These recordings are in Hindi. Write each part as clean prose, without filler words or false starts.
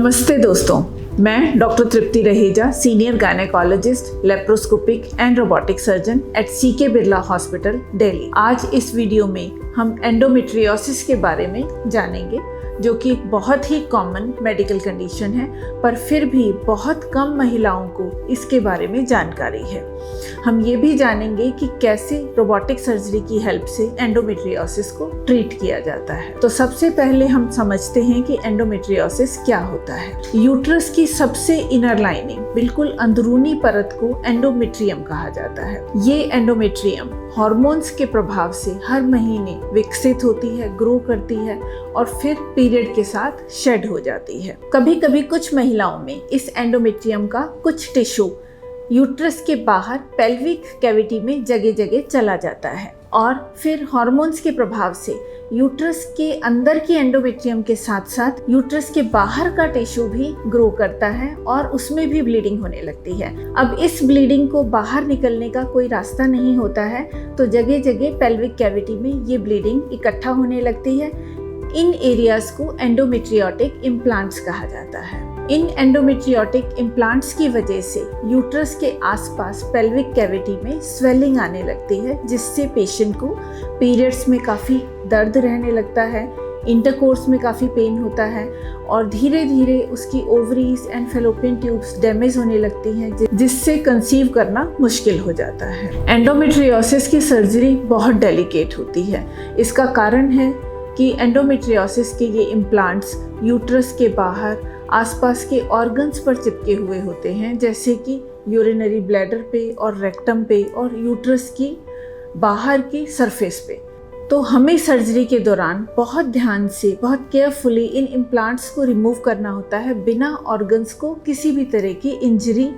नमस्ते दोस्तों, मैं doctor Tripti Raheja, senior gynaecologist, laparoscopic and robotic surgeon at CK Birla hospital, Delhi. आज इस वीडियो में हम एंडोमेट्रियोसिस के बारे में जानेंगे, जो कि एक बहुत ही कॉमन मेडिकल कंडीशन है, पर फिर भी बहुत कम महिलाओं को इसके बारे में जानकारी है। हम ये भी जानेंगे कि कैसे रोबोटिक सर्जरी की हेल्प से एंडोमेट्रियोसिस को ट्रीट किया जाता है। तो सबसे पहले हम समझते हैं कि एंडोमेट्रियोसिस क्या होता है। यूट्रस की सबसे इनर लाइनिंग, बिल्कुल अंदरूनी परत को एंडोमेट्रियम कहा जाता है। ये एंडोमेट्रियम हार्मोन्स के प्रभाव से हर महीने विकसित होती है, ग्रो करती है और फिर पीरियड के साथ शेड हो जाती है। कभी कभी कुछ महिलाओं में इस एंडोमेट्रियम का कुछ टिश्यू यूट्रस के बाहर पेल्विक कैविटी में जगह जगह चला जाता है और फिर हार्मोन्स के प्रभाव से यूट्रस के अंदर की एंडोमेट्रियम के साथ साथ यूट्रस के बाहर का टिश्यू भी ग्रो करता है और उसमें भी ब्लीडिंग होने लगती है। अब इस ब्लीडिंग को बाहर निकलने का कोई रास्ता नहीं होता है, तो जगह जगह पेल्विक कैविटी में ये ब्लीडिंग इकट्ठा होने लगती है। इन एरियाज को एंडोमेट्रियोटिक इम्प्लांट्स कहा जाता है। इन एंडोमेट्रियोटिक इम्प्लांट्स की वजह से यूट्रस के आसपास पेल्विक कैविटी में स्वेलिंग आने लगती है, जिससे पेशेंट को पीरियड्स में काफ़ी दर्द रहने लगता है, इंटरकोर्स में काफ़ी पेन होता है और धीरे धीरे उसकी ovaries and fallopian tubes damage होने लगती हैं, जिससे कंसीव करना मुश्किल हो जाता है। एंडोमेट्रियोसिस की सर्जरी बहुत डेलिकेट होती है। इसका कारण है कि एंडोमेट्रियोसिस के ये इम्प्लांट्स यूट्रस के बाहर आसपास के ऑर्गन्स पर चिपके हुए होते हैं, जैसे कि यूरिनरी ब्लैडर पे और रेक्टम पे और यूट्रस की बाहर की सरफेस पे। तो हमें सर्जरी के दौरान बहुत ध्यान से, बहुत केयरफुली इन इम्प्लांट्स को रिमूव करना होता है, बिना ऑर्गन्स को किसी भी तरह की इंजरी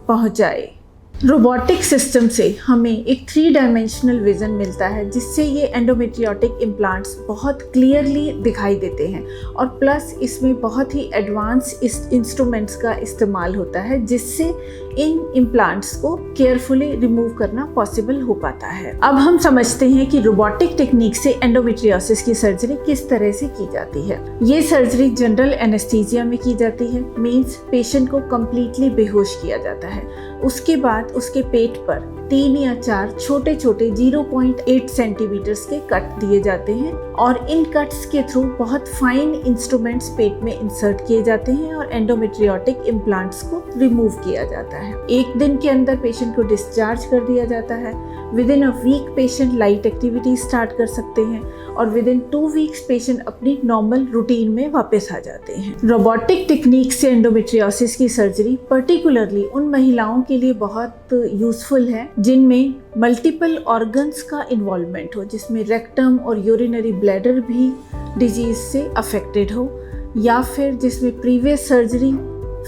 पहुंचाए। रोबोटिक सिस्टम से हमें एक 3 डायमेंशनल विज़न मिलता है, जिससे ये एंडोमेट्रियोटिक इम्प्लांट्स बहुत क्लियरली दिखाई देते हैं और प्लस इसमें बहुत ही एडवांस इंस्ट्रूमेंट्स का इस्तेमाल होता है, जिससे इन इम्प्लांट्स को केयरफुली रिमूव करना पॉसिबल हो पाता है। अब हम समझते हैं कि रोबोटिक टेक्निक से एंडोमेट्रियोसिस की सर्जरी किस तरह से की जाती है। ये सर्जरी जनरल एनेस्थीसिया में की जाती है, मीन्स पेशेंट को कम्प्लीटली बेहोश किया जाता है। उसके बाद उसके पेट पर 3 या 4 छोटे छोटे 0.8 सेंटीमीटर्स के कट दिए जाते हैं और इन कट्स के थ्रू बहुत फाइन इंस्ट्रूमेंट्स पेट में इंसर्ट किए जाते हैं और एंडोमेट्रियोटिक इम्प्लांट्स को रिमूव किया जाता है। 1 दिन के अंदर पेशेंट को डिस्चार्ज कर दिया जाता है। Within a week patient light activity start कर सकते हैं और विदिन 2 वीक्स पेशेंट अपनी नॉर्मल रूटीन में वापस आ जाते हैं। रोबोटिक टेक्निक से एंडोमेट्रियोसिस की सर्जरी पर्टिकुलरली उन महिलाओं के लिए बहुत यूजफुल है जिनमें मल्टीपल ऑर्गन्स का इन्वॉल्वमेंट हो, जिसमें रेक्टम और यूरिनरी ब्लैडर भी डिजीज से अफेक्टेड हो, या फिर जिसमें प्रीवियस सर्जरी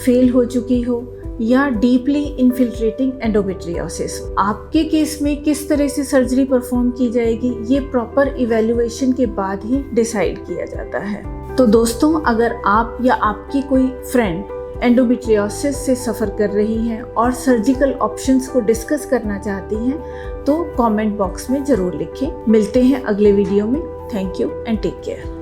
फेल हो चुकी हो, या डीपली इन्फिल्ट्रेटिंग एंडोमेट्रियोसिस। आपके केस में किस तरह से सर्जरी परफॉर्म की जाएगी, ये प्रॉपर इवैल्यूएशन के बाद ही डिसाइड किया जाता है। तो दोस्तों, अगर आप या आपकी कोई फ्रेंड एंडोमेट्रियोसिस से सफ़र कर रही हैं और सर्जिकल ऑप्शंस को डिस्कस करना चाहती हैं, तो कमेंट बॉक्स में ज़रूर लिखें। मिलते हैं अगले वीडियो में। Thank you and take care.